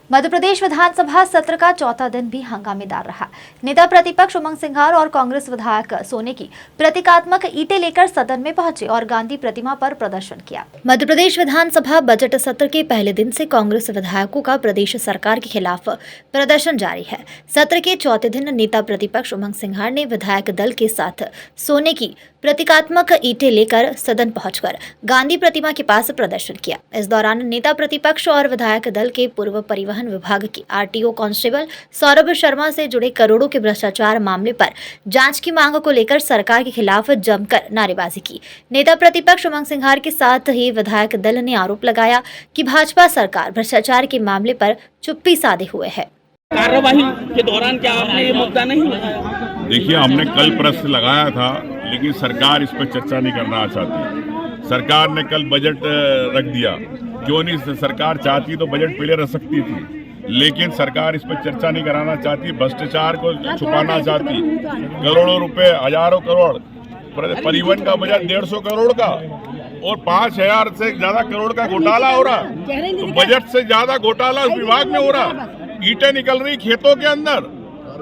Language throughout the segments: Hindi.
मध्य प्रदेश विधानसभा सत्र का चौथा दिन भी हंगामेदार रहा। नेता प्रतिपक्ष उमंग सिंघार और कांग्रेस विधायक सोने की प्रतीकात्मक ईंटें लेकर सदन में पहुंचे और गांधी प्रतिमा पर प्रदर्शन किया। मध्य प्रदेश विधानसभा बजट सत्र के पहले दिन से कांग्रेस विधायकों का प्रदेश सरकार के खिलाफ प्रदर्शन जारी है। सत्र के चौथे दिन नेता प्रतिपक्ष उमंग सिंघार ने विधायक दल के साथ सोने की प्रतीकात्मक ईंटें लेकर सदन पहुंचकर गांधी प्रतिमा के पास प्रदर्शन किया। इस दौरान नेता प्रतिपक्ष और विधायक दल के पूर्व परिवहन विभाग की आरटीओ कांस्टेबल सौरभ शर्मा से जुड़े करोड़ों के भ्रष्टाचार मामले पर जांच की मांग को लेकर सरकार के खिलाफ जमकर नारेबाजी की। नेता प्रतिपक्ष उमंग सिंघार के साथ ही विधायक दल ने आरोप लगाया कि भाजपा सरकार भ्रष्टाचार के मामले पर चुप्पी साधे हुए है। कार्यवाही के दौरान क्या आपने ये मुद्दा नहीं उठाया? देखिए, हमने कल प्रश्न लगाया था, लेकिन सरकार इस पर चर्चा नहीं करना चाहती। सरकार ने कल बजट रख दिया। क्यों नहीं? सरकार चाहती तो बजट पहले रख सकती थी, लेकिन सरकार इस पर चर्चा नहीं कराना चाहती। भ्रष्टाचार को छुपाना चाहती। करोड़ों रुपए, हजारों करोड़, परिवहन का बजट 150 करोड़ का और 5000 से ज्यादा करोड़ का घोटाला हो रहा। तो बजट से ज्यादा घोटाला उस विभाग में हो रहा। ईंटें निकल रही खेतों के अंदर,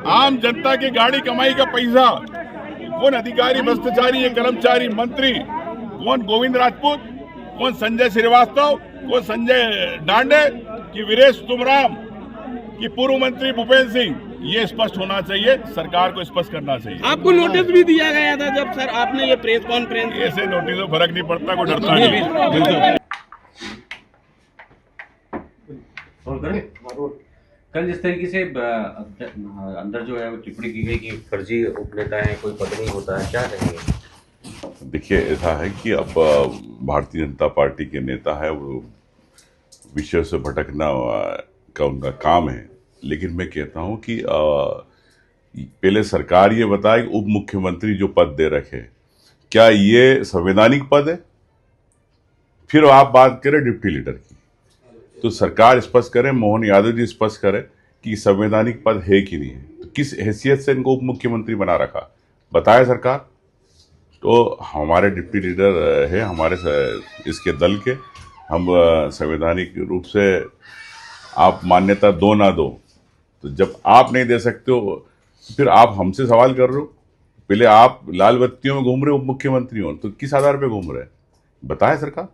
आम जनता की गाड़ी कमाई का पैसा। कौन अधिकारी भ्रष्टाचारी है? कर्मचारी, मंत्री कौन? गोविंद राजपूत, कौन संजय श्रीवास्तव, कौन संजय डांडे कि वीरेश तुमराम कि पूर्व मंत्री भूपेंद्र सिंह? ये स्पष्ट होना चाहिए, सरकार को स्पष्ट करना चाहिए। आपको नोटिस भी दिया गया था जब सर आपने ये प्रेस कॉन्फ्रेंस? ऐसे नोटिस से फर्क नहीं पड़ता, कोई डरता नहीं। कल जिस तरीके से अंदर जो है वो टिप्पणी की गई कि फर्जी उपनेता है, कोई पद नहीं होता है, क्या कहेंगे? देखिए, ऐसा है कि अब भारतीय जनता पार्टी के नेता है, वो विषय से भटकना का उनका काम है। लेकिन मैं कहता हूं कि पहले सरकार ये बताए कि उप मुख्यमंत्री जो पद दे रखे, क्या ये संवैधानिक पद है? फिर आप बात करें डिप्टी लीडर की, तो सरकार स्पष्ट करे, मोहन यादव जी स्पष्ट करे कि संवैधानिक पद है कि नहीं है। तो किस हैसियत से इनको उप मुख्यमंत्री बना रखा, बताए सरकार। तो हमारे डिप्टी लीडर है, हमारे इसके दल के, हम संवैधानिक रूप से आप मान्यता दो ना दो, तो जब आप नहीं दे सकते हो फिर आप हमसे सवाल कर रहे हो। पहले आप लाल बत्तियों में घूम रहे हो, उप मुख्यमंत्री हो, तो किस आधार पे घूम रहे हैं, बताए सरकार।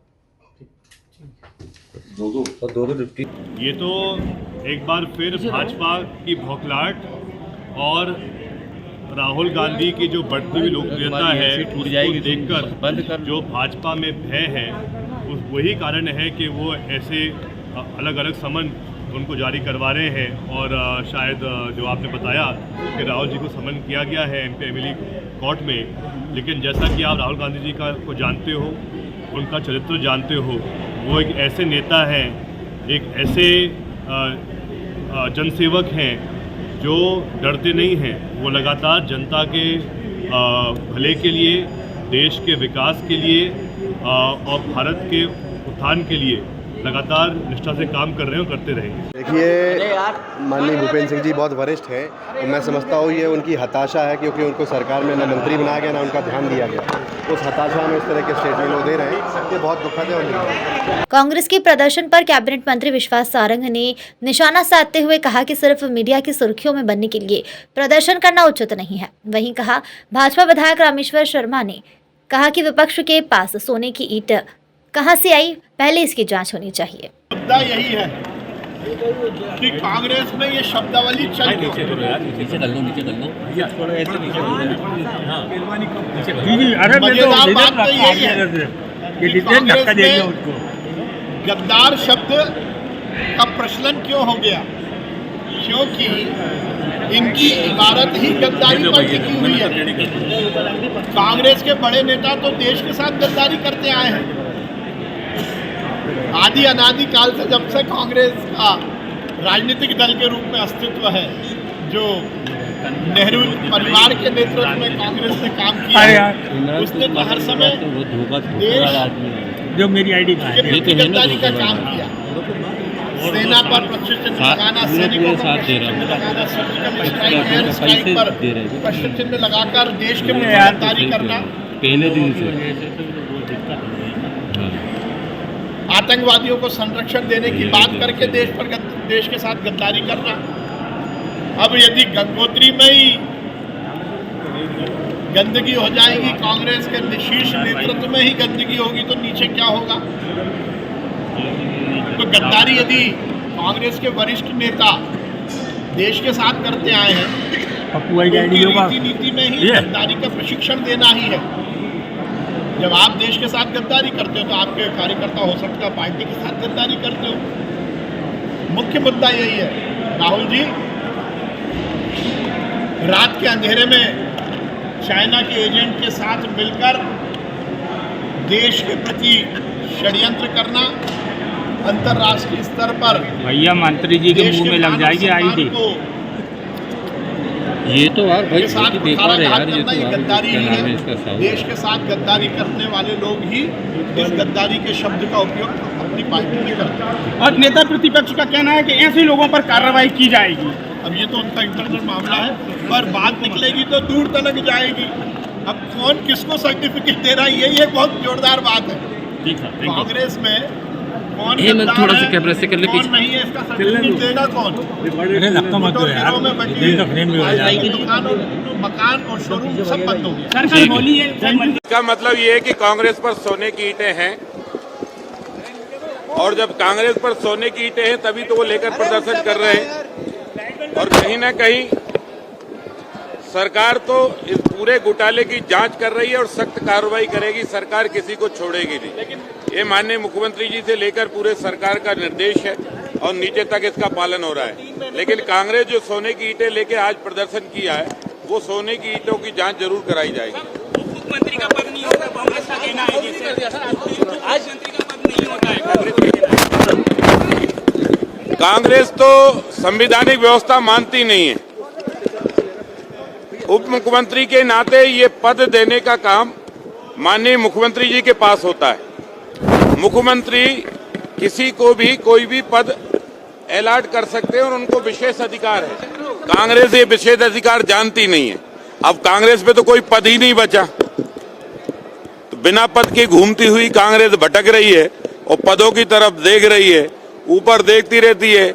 दो डिप्टी। ये तो एक बार फिर भाजपा की भौखलाहट और राहुल गांधी की जो बढ़ती हुई लोकप्रियता है उसको देखकर जो भाजपा में भय है, वही कारण है कि वो ऐसे अलग अलग समन उनको जारी करवा रहे हैं। और शायद जो आपने बताया कि राहुल जी को समन किया गया है MP एमिली कोर्ट में, लेकिन जैसा कि आप राहुल गांधी जी को जानते हो, उनका चरित्र जानते हो, वो एक ऐसे नेता हैं, एक ऐसे जनसेवक हैं जो डरते नहीं हैं। वो लगातार जनता के भले के लिए, देश के विकास के लिए और भारत के उत्थान के लिए लगातार निष्ठा से काम कर रहे हैं और करते रहेंगे। देखिए, माननीय भूपेंद्र सिंह जी बहुत वरिष्ठ हैं और मैं समझता हूँ ये उनकी हताशा है, क्योंकि उनको सरकार में न मंत्री बनाया गया, ना उनका ध्यान दिया गया। उस हताशा में इस तरह के स्टेटमेंट वो दे रहे हैं, ये बहुत दुखद है। कांग्रेस के प्रदर्शन पर कैबिनेट मंत्री विश्वास सारंग ने निशाना साधते हुए कहा कि सिर्फ मीडिया की सुर्खियों में बनने के लिए प्रदर्शन करना उचित नहीं है। वहीं कहा, भाजपा विधायक रामेश्वर शर्मा ने कहा कि विपक्ष के पास सोने की ईंट कहां से आई, पहले इसकी जांच होनी चाहिए। मुद्दा यही है कि कांग्रेस में ये शब्दावली चल रही है। मजेदार बात तो यही है कि कांग्रेस में गद्दार शब्द का प्रचलन क्यों हो गया, क्योंकि इनकी इमारत ही गद्दारी पर टिकी हुई है। कांग्रेस के बड़े नेता तो देश के साथ गद्दारी करते आए हैं। आदि अनादि काल से, जब से कांग्रेस का राजनीतिक दल के रूप में अस्तित्व है, जो नेहरू परिवार के नेतृत्व में कांग्रेस ने काम किया, उसने तो हर समय देश जो मेरी आईडी गद्दारी का काम किया। सेना पर प्रश्न चिन्ह लगाना, सैनिकों को प्रश्न चिन्ह लगाना, सर्जिकल स्ट्राइक, एयर स्ट्राइक पर प्रश्न चिन्ह लगाकर देश के प्रति गद्दारी करना। पहले दिन से आतंकवादियों को संरक्षण देने की बात करके देश के साथ गद्दारी करना। अब यदि गंगोत्री में ही गंदगी हो जाएगी, कांग्रेस के शीर्ष नेतृत्व में ही गंदगी होगी, तो नीचे क्या होगा? तो गद्दारी यदि कांग्रेस के वरिष्ठ नेता देश के साथ करते आए हैं, तो नीति में ही गद्दारी का प्रशिक्षण देना ही है। जब आप देश के साथ गद्दारी करते हो तो आपके कार्यकर्ता हो सकता है पार्टी के साथ गद्दारी करते हो। मुख्य मुद्दा यही है राहुल जी, रात के अंधेरे में चाइना के एजेंट के साथ मिलकर देश के प्रति षड्यंत्र करना, अंतर्राष्ट्रीय स्तर पर भैया मंत्री जी के मुंह में लग जाएगी आईडी। ये तो यार भाई बेकार है यार, ये तो गद्दारी ही है। देश के साथ गद्दारी करने वाले लोग ही इस गद्दारी के शब्द का उपयोग अपनी पार्टी में करते हैं। और नेता प्रतिपक्ष का कहना है कि ऐसे लोगों पर कार्रवाई की जाएगी। अब ये तो उनका इंटरनल मामला है, पर बात निकलेगी तो दूर तक जाएगी। अब कौन किसको सर्टिफिकेट दे रहा है, यही एक बहुत जोरदार बात है। कांग्रेस में कौन थोड़ा सा कैमरे से कर ले, कौन नहीं है, इसका सर्टिफिकेट देगा कौन? दुकान और मकान और शोरूम सब बंद हो गया। इसका मतलब ये है कि कांग्रेस पर सोने की ईंटें हैं, और जब कांग्रेस पर सोने की ईंटें हैं तभी तो वो लेकर प्रदर्शन कर रहे हैं। और कहीं ना कहीं सरकार तो इस पूरे घोटाले की जांच कर रही है और सख्त कार्रवाई करेगी, सरकार किसी को छोड़ेगी नहीं। ये माननीय मुख्यमंत्री जी से लेकर पूरे सरकार का निर्देश है और नीचे तक इसका पालन हो रहा है। लेकिन कांग्रेस जो सोने की ईंटें लेके आज प्रदर्शन किया है, वो सोने की ईंटों की जांच जरूर कराई जाएगी। मुख्यमंत्री का पद नहीं होगा, कांग्रेस का कहना है। आज मंत्री का पद नहीं होता है, कांग्रेस का कहना है। कांग्रेस तो संवैधानिक व्यवस्था मानती नहीं है। उप मुख्यमंत्री के नाते ये पद देने का काम माननीय मुख्यमंत्री जी के पास होता है। मुख्यमंत्री किसी को भी कोई भी पद अलॉट कर सकते हैं और उनको विशेष अधिकार है। कांग्रेस ये विशेष अधिकार जानती नहीं है। अब कांग्रेस पे तो कोई पद ही नहीं बचा, तो बिना पद के घूमती हुई कांग्रेस भटक रही है और पदों की तरफ देख रही है, ऊपर देखती रहती है।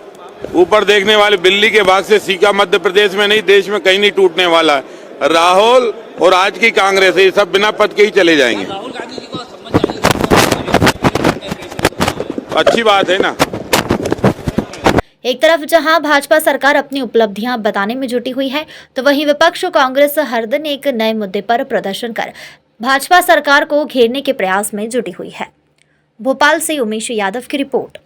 ऊपर देखने वाले बिल्ली के भाग से सीका मध्य प्रदेश में नहीं, देश में कहीं नहीं टूटने वाला है। राहुल और आज की कांग्रेस ये सब बिना पद के ही चले जाएंगे। अच्छी बात है ना। एक तरफ जहां भाजपा सरकार अपनी उपलब्धियां बताने में जुटी हुई है, तो वहीं विपक्ष कांग्रेस हर दिन एक नए मुद्दे पर प्रदर्शन कर भाजपा सरकार को घेरने के प्रयास में जुटी हुई है। भोपाल से उमेश यादव की रिपोर्ट।